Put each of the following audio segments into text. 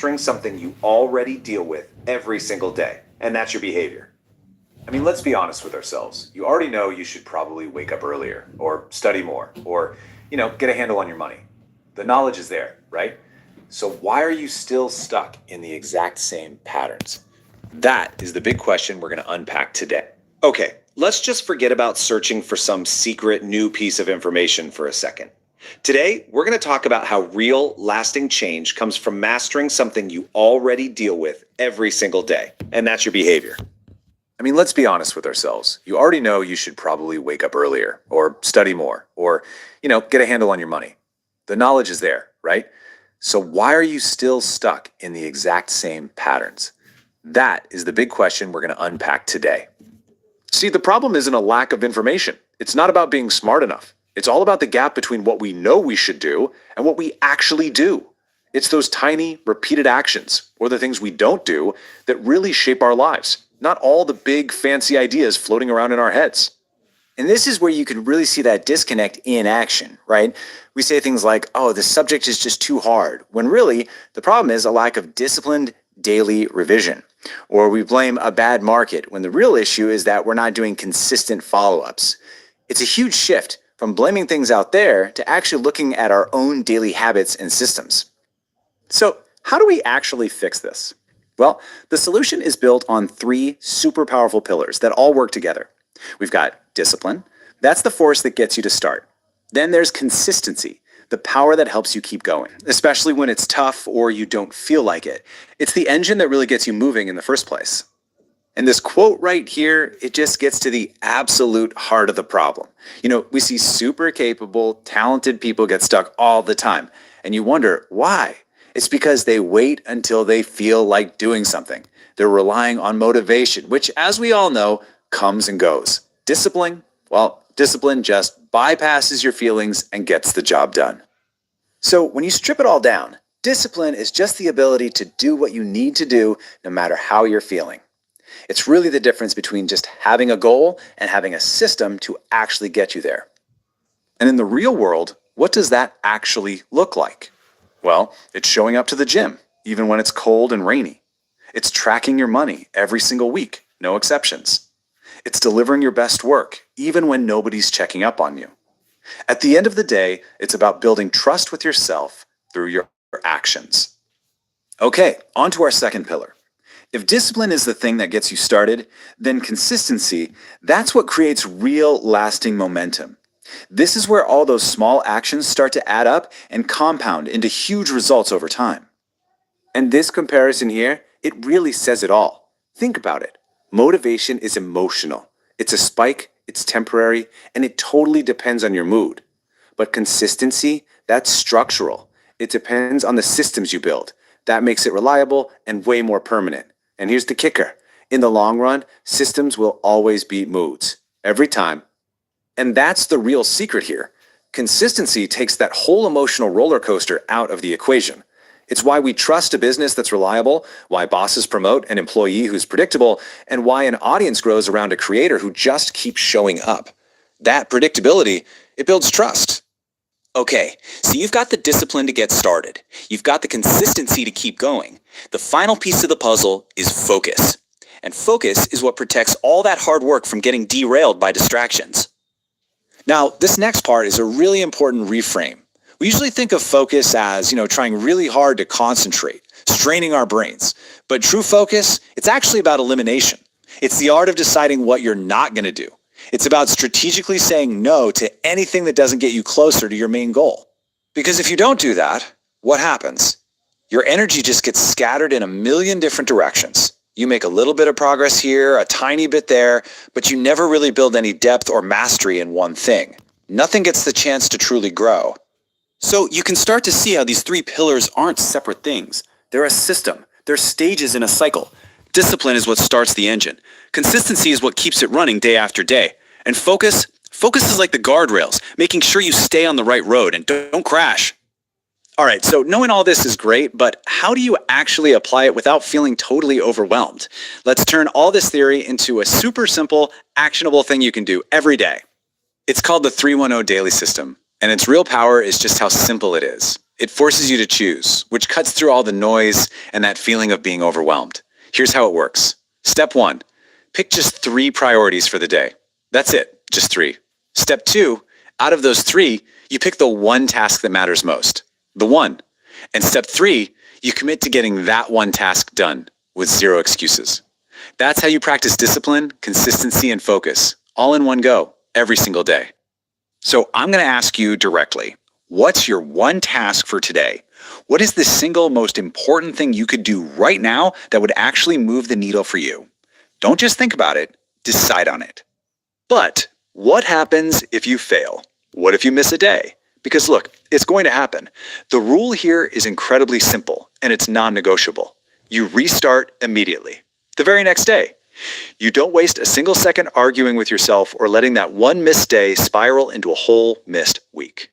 mastering something you already deal with every single day, and that's your behavior. I mean, let's be honest with ourselves. You already know you should probably wake up earlier, or study more, or, get a handle on your money. The knowledge is there, right? So why are you still stuck in the exact same patterns? That is the big question we're going to unpack today. Okay, let's just forget about searching for some secret new piece of information for a second. Today, we're going to talk about how real, lasting change comes from mastering something you already deal with every single day, and that's your behavior. I mean, let's be honest with ourselves. You already know you should probably wake up earlier, or study more, or, get a handle on your money. The knowledge is there, right? So why are you still stuck in the exact same patterns? That is the big question we're going to unpack today. See, the problem isn't a lack of information. It's not about being smart enough. It's all about the gap between what we know we should do and what we actually do. It's those tiny, repeated actions, or the things we don't do, that really shape our lives, not all the big, fancy ideas floating around in our heads. And this is where you can really see that disconnect in action, right? We say things like, oh, the subject is just too hard, when really the problem is a lack of disciplined daily revision. Or we blame a bad market when the real issue is that we're not doing consistent follow-ups. It's a huge shift from blaming things out there to actually looking at our own daily habits and systems. So how do we actually fix this? Well, the solution is built on 3 super powerful pillars that all work together. We've got discipline. That's the force that gets you to start. Then there's consistency, the power that helps you keep going, especially when it's tough or you don't feel like it. It's the engine that really gets you moving in the first place. And this quote right here, it just gets to the absolute heart of the problem. We see super capable, talented people get stuck all the time. And you wonder, why? It's because they wait until they feel like doing something. They're relying on motivation, which, as we all know, comes and goes. Discipline just bypasses your feelings and gets the job done. So when you strip it all down, discipline is just the ability to do what you need to do no matter how you're feeling. It's really the difference between just having a goal and having a system to actually get you there. And in the real world, what does that actually look like? Well, it's showing up to the gym, even when it's cold and rainy. It's tracking your money every single week, no exceptions. It's delivering your best work, even when nobody's checking up on you. At the end of the day, it's about building trust with yourself through your actions. Okay, on to our second pillar. If discipline is the thing that gets you started, then consistency, that's what creates real, lasting momentum. This is where all those small actions start to add up and compound into huge results over time. And this comparison here, it really says it all. Think about it. Motivation is emotional. It's a spike, it's temporary, and it totally depends on your mood. But consistency, that's structural. It depends on the systems you build. That makes it reliable and way more permanent. And here's the kicker. In the long run, systems will always beat moods. Every time. And that's the real secret here. Consistency takes that whole emotional roller coaster out of the equation. It's why we trust a business that's reliable, why bosses promote an employee who's predictable, and why an audience grows around a creator who just keeps showing up. That predictability, it builds trust. Okay, so you've got the discipline to get started. You've got the consistency to keep going. The final piece of the puzzle is focus. And focus is what protects all that hard work from getting derailed by distractions. Now, this next part is a really important reframe. We usually think of focus as, trying really hard to concentrate, straining our brains. But true focus, it's actually about elimination. It's the art of deciding what you're not going to do. It's about strategically saying no to anything that doesn't get you closer to your main goal. Because if you don't do that, what happens? Your energy just gets scattered in a million different directions. You make a little bit of progress here, a tiny bit there, but you never really build any depth or mastery in one thing. Nothing gets the chance to truly grow. So you can start to see how these 3 pillars aren't separate things. They're a system. They're stages in a cycle. Discipline is what starts the engine. Consistency is what keeps it running day after day. And focus is like the guardrails, making sure you stay on the right road and don't crash. All right, so knowing all this is great, but how do you actually apply it without feeling totally overwhelmed? Let's turn all this theory into a super simple, actionable thing you can do every day. It's called the 3-1-0 daily system, and its real power is just how simple it is. It forces you to choose, which cuts through all the noise and that feeling of being overwhelmed. Here's how it works. Step 1, pick just 3 priorities for the day. That's it, just 3. Step 2, out of those 3, you pick the one task that matters most, the one. And step 3, you commit to getting that one task done with 0 excuses. That's how you practice discipline, consistency, and focus, all in one go, every single day. So I'm going to ask you directly, what's your one task for today? What is the single most important thing you could do right now that would actually move the needle for you? Don't just think about it, decide on it. But what happens if you fail? What if you miss a day? Because look, it's going to happen. The rule here is incredibly simple, and it's non-negotiable. You restart immediately, the very next day. You don't waste a single second arguing with yourself or letting that one missed day spiral into a whole missed week.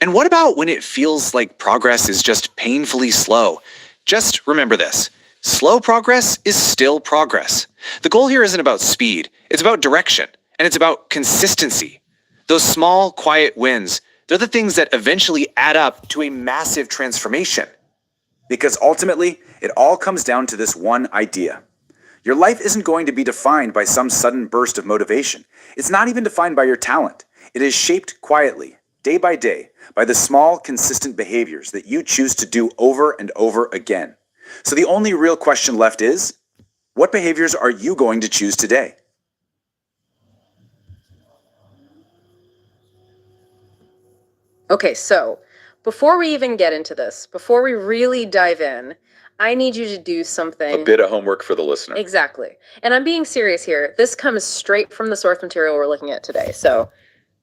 And what about when it feels like progress is just painfully slow? Just remember this. Slow progress is still progress. The goal here isn't about speed. It's about direction, and it's about consistency. Those small, quiet wins, they're the things that eventually add up To a massive transformation. Because ultimately, it all comes down to this one idea. Your life isn't going to be defined by some sudden burst of motivation. It's not even defined by your talent. It is shaped quietly, day by day, by the small, consistent behaviors that you choose to do over and over again. So the only real question left is, what behaviors are you going to choose today? Okay, so before we even get into this, before we really dive in, I need you to do something. A bit of homework for the listener. Exactly. And I'm being serious here. This comes straight from the source material we're looking at today. So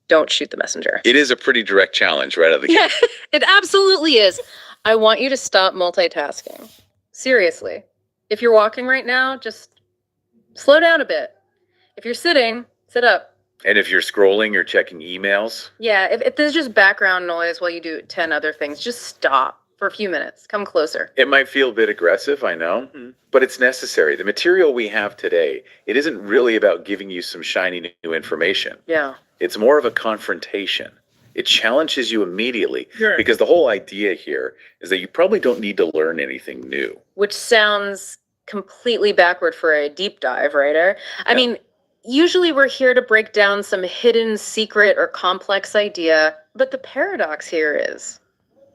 don't shoot the messenger. It is a pretty direct challenge right out of the gate. Yeah, it absolutely is. I want you to stop multitasking. Seriously. If you're walking right now, just slow down a bit. If you're sitting, sit up. And if you're scrolling or checking emails, Yeah, if there's just background noise while you do 10 other things, just stop for a few minutes. Come closer. it might feel a bit aggressive, I know, but it's necessary. The material we have today, it isn't really about giving you some shiny new information. Yeah. It's more of a confrontation. It challenges you immediately Sure. because the whole idea here is that you probably don't need to learn anything new. Which sounds completely backward for a deep dive, right? I mean, usually we're here to break down some hidden secret or complex idea, but the paradox here is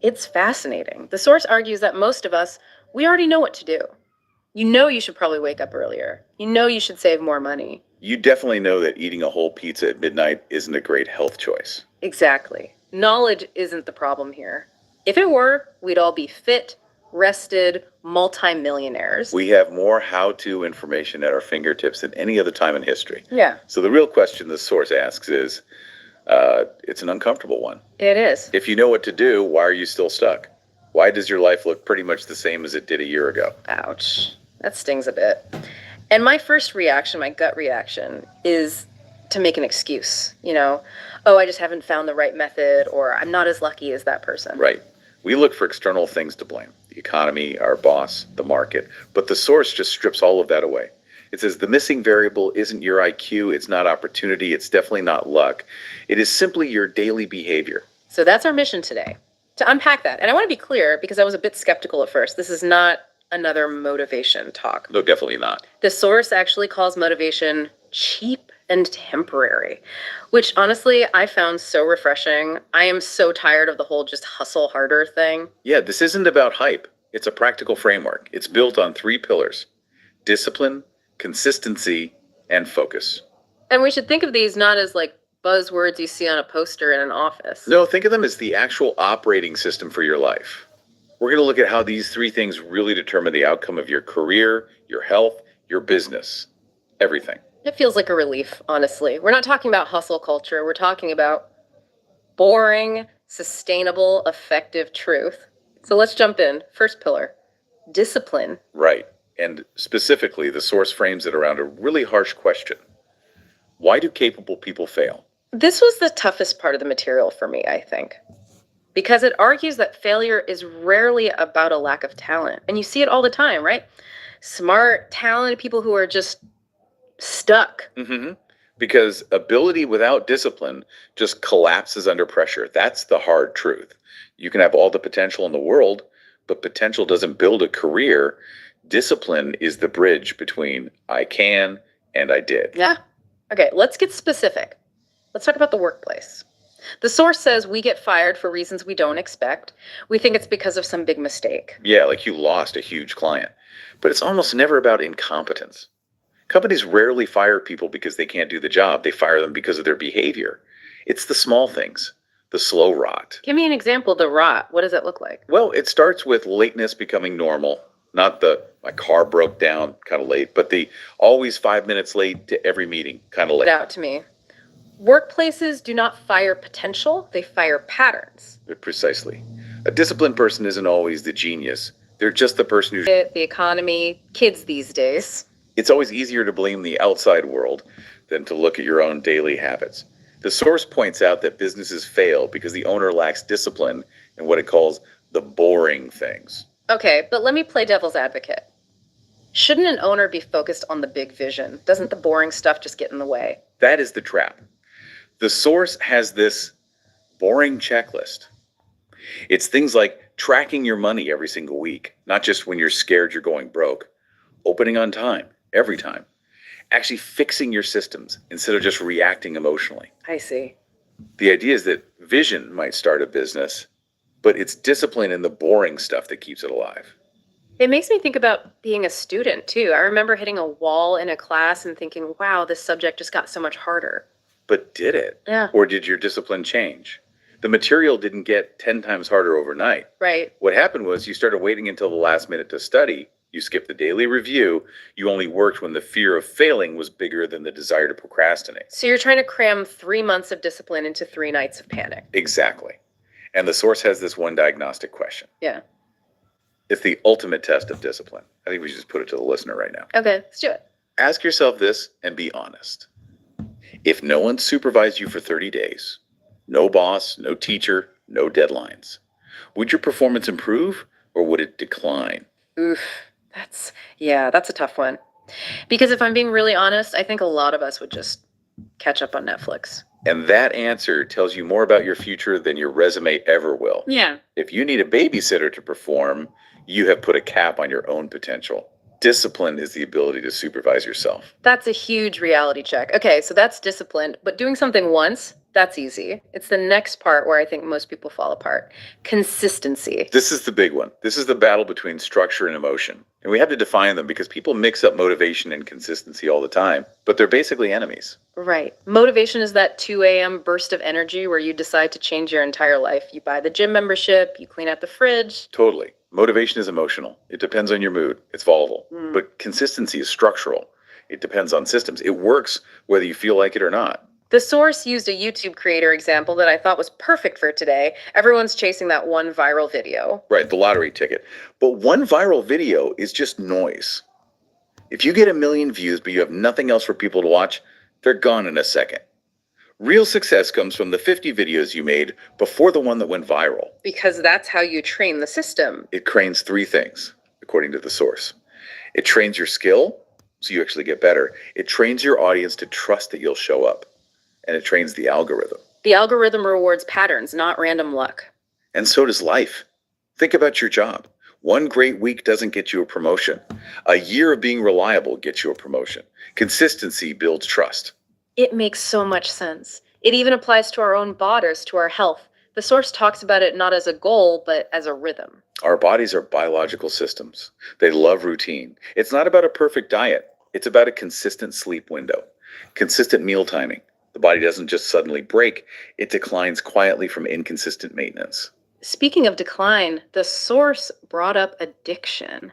it's fascinating. The source argues that most of us, we already know what to do. You know you should probably wake up earlier. You know you should save more money. You definitely know that eating a whole pizza at midnight isn't a great health choice. Exactly. Knowledge isn't the problem here. If it were, we'd all be fit, rested, multimillionaires. We have more how-to information at our fingertips than any other time in history. Yeah, So the real question the source asks is, it's an uncomfortable one. it is. If you know what to do, why are you still stuck? Why does your life look pretty much the same as it did a year ago? Ouch. That stings a bit. And my first reaction, my gut reaction, is to make an excuse. You know, oh, I just haven't found the right method, or I'm not as lucky as that person. Right. We look for external things to blame. The economy, our boss, the market. But the source just strips all of that away. It says the missing variable isn't your IQ, it's not opportunity, it's definitely not luck. It is simply your daily behavior. So that's our mission today, to unpack that. And I want to be clear, because I was a bit skeptical at first. This is not another motivation talk. No, definitely not. The source actually calls motivation cheap and temporary, which honestly I found so refreshing. I am so tired of the whole just hustle harder thing. Yeah, this isn't about hype. It's a practical framework. It's built on 3 pillars: discipline, consistency, and focus. And we should think of these not as like buzzwords you see on a poster in an office. No, think of them as the actual operating system for your life. We're going to look at how these 3 things really determine the outcome of your career, your health, your business, everything. It feels like a relief, honestly. We're not talking about hustle culture. We're talking about boring, sustainable, effective truth. So let's jump in. First pillar, discipline. Right. And specifically, the source frames it around a really harsh question. Why do capable people fail? This was the toughest part of the material for me, I think, because it argues that failure is rarely about a lack of talent. And you see it all the time, right? Smart, talented people who are just stuck. Mm-hmm. Because ability without discipline just collapses under pressure. That's the hard truth. You can have all the potential in the world, but potential doesn't build a career. Discipline is the bridge between I can and I did. Yeah. Okay, let's get specific. Let's talk about the workplace. The source says we get fired for reasons we don't expect. We think it's because of some big mistake. Yeah, like you lost a huge client. But it's almost never about incompetence. Companies rarely fire people because they can't do the job. They fire them because of their behavior. It's the small things, the slow rot. Give me an example of the rot. What does it look like? Well, it starts with lateness becoming normal. Not the my car broke down kind of late, but the always 5 minutes late to every meeting kind of late. It out to me. Workplaces do not fire potential, they fire patterns. Precisely. A disciplined person isn't always the genius. They're just the person who's... The economy, kids these days. It's always easier to blame the outside world than to look at your own daily habits. The source points out that businesses fail because the owner lacks discipline in what it calls the boring things. Okay, but let me play devil's advocate. Shouldn't an owner be focused on the big vision? Doesn't the boring stuff just get in the way? That is the trap. The source has this boring checklist. It's things like tracking your money every single week, not just when you're scared you're going broke. Opening on time, every time. Actually fixing your systems instead of just reacting emotionally. I see. The idea is that vision might start a business, but it's discipline in the boring stuff that keeps it alive. It makes me think about being a student, too. I remember hitting a wall in a class and thinking, wow, this subject just got so much harder. But did it? Yeah. Or did your discipline change? The material didn't get 10 times harder overnight. Right. What happened was you started waiting until the last minute to study. You skipped the daily review. You only worked when the fear of failing was bigger than the desire to procrastinate. So you're trying to cram 3 months of discipline into 3 nights of panic. Exactly. And the source has this one diagnostic question. Yeah. It's the ultimate test of discipline. I think we should just put it to the listener right now. Okay, let's do it. Ask yourself this and be honest. If no one supervised you for 30 days, no boss, no teacher, no deadlines, would your performance improve or would it decline? Oof, that's a tough one. Because if I'm being really honest, I think a lot of us would just catch up on Netflix. And that answer tells you more about your future than your resume ever will. Yeah. If you need a babysitter to perform, you have put a cap on your own potential. Discipline is the ability to supervise yourself. That's a huge reality check. Okay, so that's discipline, but doing something once, that's easy. It's the next part where I think most people fall apart. Consistency. This is the big one. This is the battle between structure and emotion. And we have to define them because people mix up motivation and consistency all the time, but they're basically enemies. Right. Motivation is that 2 a.m. burst of energy where you decide to change your entire life. You buy the gym membership, you clean out the fridge. Totally. Motivation is emotional. It depends on your mood. It's volatile. Mm. But consistency is structural. It depends on systems. It works whether you feel like it or not. The source used a YouTube creator example that I thought was perfect for today. Everyone's chasing that one viral video. Right, the lottery ticket. But one viral video is just noise. If you get 1 million views but you have nothing else for people to watch, they're gone in a second. Real success comes from the 50 videos you made before the one that went viral. Because that's how you train the system. It trains 3 things, according to the source. It trains your skill, so you actually get better. It trains your audience to trust that you'll show up. And it trains the algorithm. The algorithm rewards patterns, not random luck. And so does life. Think about your job. 1 great week doesn't get you a promotion. A year of being reliable gets you a promotion. Consistency builds trust. It makes so much sense. It even applies to our own bodies, to our health. The source talks about it not as a goal, but as a rhythm. Our bodies are biological systems. They love routine. It's not about a perfect diet. It's about a consistent sleep window, consistent meal timing. The body doesn't just suddenly break. It declines quietly from inconsistent maintenance. Speaking of decline, the source brought up addiction.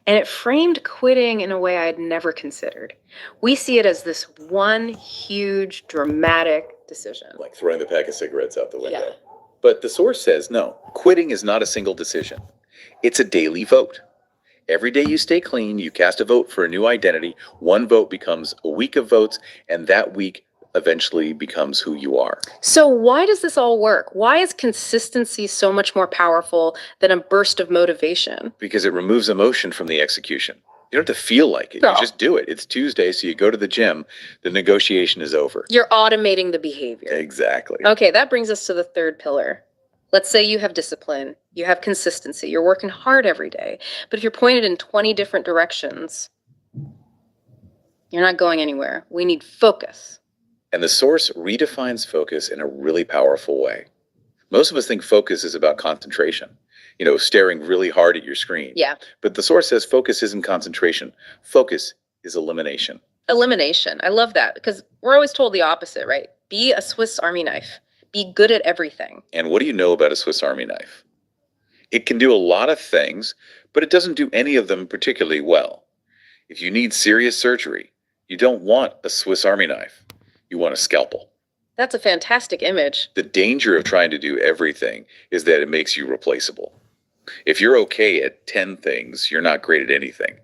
And it framed quitting in a way I had never considered. We see it as this one huge, dramatic decision. Like throwing the pack of cigarettes out the window. Yeah. But the source says no. Quitting is not a single decision. It's a daily vote. Every day you stay clean, you cast a vote for a new identity. 1 vote becomes a week of votes, and that week eventually becomes who you are. So why does this all work? Why is consistency so much more powerful than a burst of motivation? Because it removes emotion from the execution. You don't have to feel like it. No. You just do it. It's Tuesday, so you go to the gym. The negotiation is over. You're automating the behavior. Exactly. Okay, that brings us to the third pillar. Let's say you have discipline, you have consistency, you're working hard every day, but if you're pointed in 20 different directions, you're not going anywhere. We need focus. And the source redefines focus in a really powerful way. Most of us think focus is about concentration, staring really hard at your screen. Yeah. But the source says focus isn't concentration. Focus is elimination. Elimination. I love that because we're always told the opposite, right? Be a Swiss Army knife. Be good at everything. And what do you know about a Swiss Army knife? It can do a lot of things, but it doesn't do any of them particularly well. If you need serious surgery, you don't want a Swiss Army knife. You want a scalpel. That's a fantastic image. The danger of trying to do everything is that it makes you replaceable. If you're okay at 10 things, you're not great at anything.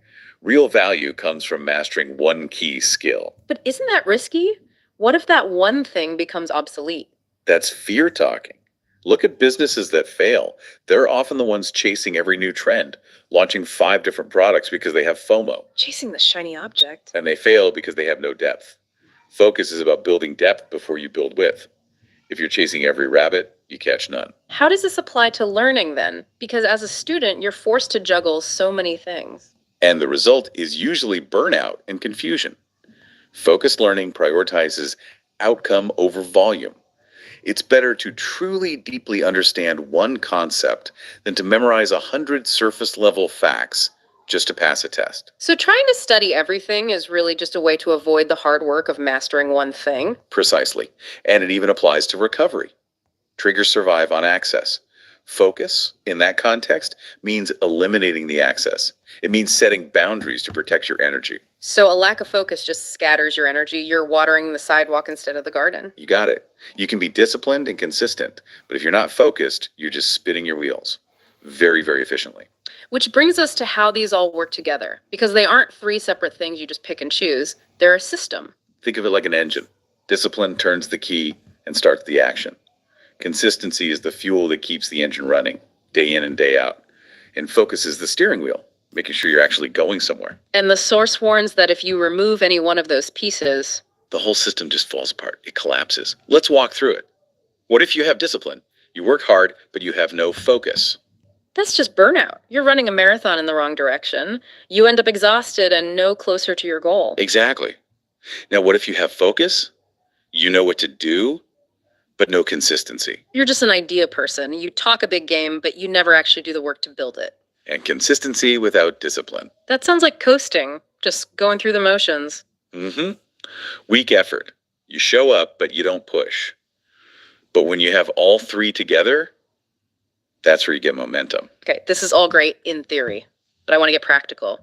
Real value comes from mastering one key skill. But isn't that risky? What if that one thing becomes obsolete? That's fear talking. Look at businesses that fail. They're often the ones chasing every new trend, launching 5 different products because they have FOMO. Chasing the shiny object. And they fail because they have no depth. Focus is about building depth before you build width. If you're chasing every rabbit, you catch none. How does this apply to learning then? Because as a student, you're forced to juggle so many things. And the result is usually burnout and confusion. Focused learning prioritizes outcome over volume. It's better to truly deeply understand one concept than to memorize 100 surface-level facts just to pass a test. So trying to study everything is really just a way to avoid the hard work of mastering one thing. Precisely. And it even applies to recovery. Triggers survive on access. Focus, in that context, means eliminating the access. It means setting boundaries to protect your energy. So a lack of focus just scatters your energy. You're watering the sidewalk instead of the garden. You got it. You can be disciplined and consistent, but if you're not focused, you're just spinning your wheels very, very efficiently. Which brings us to how these all work together. Because they aren't 3 separate things you just pick and choose. They're a system. Think of it like an engine. Discipline turns the key and starts the action. Consistency is the fuel that keeps the engine running, day in and day out. And focus is the steering wheel, making sure you're actually going somewhere. And the source warns that if you remove any one of those pieces, The whole system just falls apart. It collapses. Let's walk through it. What if you have discipline? You work hard, but you have no focus. that's just burnout. You're running a marathon in the wrong direction. You end up exhausted and no closer to your goal. Exactly. Now, what if you have focus? You know what to do, but no consistency. You're just an idea person. You talk a big game, but you never actually do the work to build it. And consistency without discipline. That sounds like coasting, just going through the motions. Mm-hmm. Weak effort. You show up, but you don't push. But when you have all 3 together, that's where you get momentum. Okay, this is all great in theory, but I want to get practical.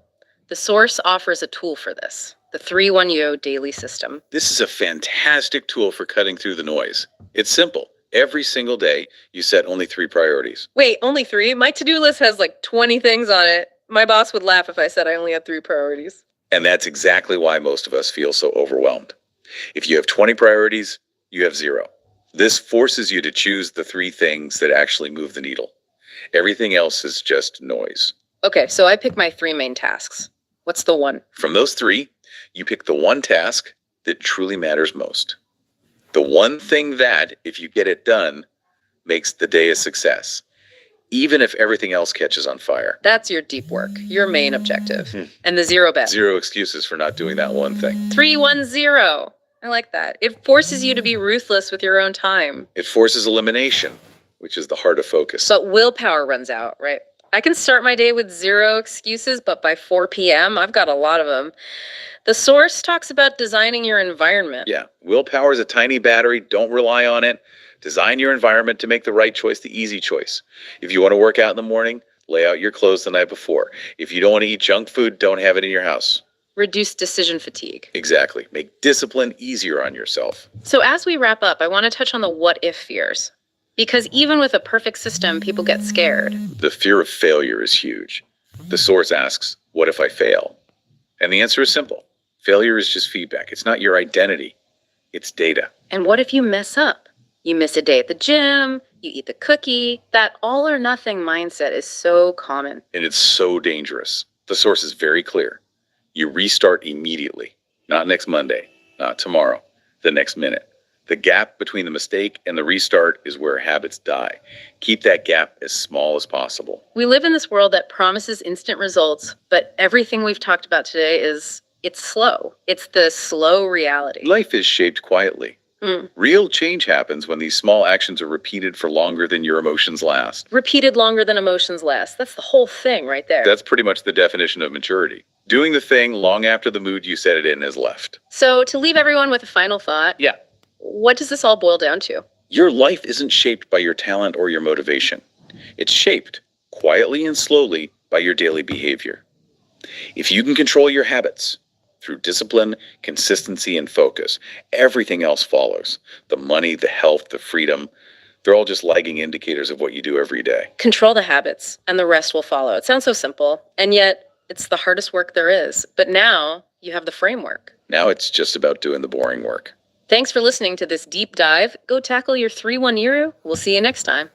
The source offers a tool for this, the 3-1-0 daily system. This is a fantastic tool for cutting through the noise. It's simple. Every single day, you set only 3 priorities. Wait, only 3? My to-do list has like 20 things on it. My boss would laugh if I said I only had 3 priorities. And that's exactly why most of us feel so overwhelmed. If you have 20 priorities, you have 0. This forces you to choose the 3 things that actually move the needle. Everything else is just noise. Okay, so I pick my 3 main tasks. What's the one? From those 3, you pick the one task that truly matters most. The one thing that, if you get it done, makes the day a success, even if everything else catches on fire. That's your deep work, your main objective. And the 0 bet. 0 excuses for not doing that one thing. 3-1-0. I like that. It forces you to be ruthless with your own time. It forces elimination, which is the heart of focus. But willpower runs out, right? I can start my day with 0 excuses, but by 4 p.m., I've got a lot of them. The source talks about designing your environment. Yeah, willpower is a tiny battery. Don't rely on it. Design your environment to make the right choice, the easy choice. If you want to work out in the morning, lay out your clothes the night before. If you don't want to eat junk food, don't have it in your house. Reduce decision fatigue. Exactly. Make discipline easier on yourself. So as we wrap up, I want to touch on the what-if fears. Because even with a perfect system, people get scared. The fear of failure is huge. The source asks, what if I fail? And the answer is simple. Failure is just feedback. It's not your identity. It's data. And what if you mess up? You miss a day at the gym, you eat the cookie. That all or nothing mindset is so common. And it's so dangerous. The source is very clear. You restart immediately. Not next Monday, not tomorrow, the next minute. The gap between the mistake and the restart is where habits die. Keep that gap as small as possible. We live in this world that promises instant results, but everything we've talked about today it's slow. It's the slow reality. Life is shaped quietly. Real change happens when these small actions are repeated for longer than your emotions last. Repeated longer than emotions last. That's the whole thing right there. That's pretty much the definition of maturity. Doing the thing long after the mood you set it in has left. So to leave everyone with a final thought, Yeah. what does this all boil down to? Your life isn't shaped by your talent or your motivation. It's shaped, quietly and slowly, by your daily behavior. If you can control your habits, through discipline, consistency, and focus, everything else follows. The money, the health, the freedom, they're all just lagging indicators of what you do every day. Control the habits, and the rest will follow. It sounds so simple, and yet it's the hardest work there is. But now you have the framework. Now it's just about doing the boring work. Thanks for listening to this deep dive. Go tackle your 3-1 Yeru. We'll see you next time.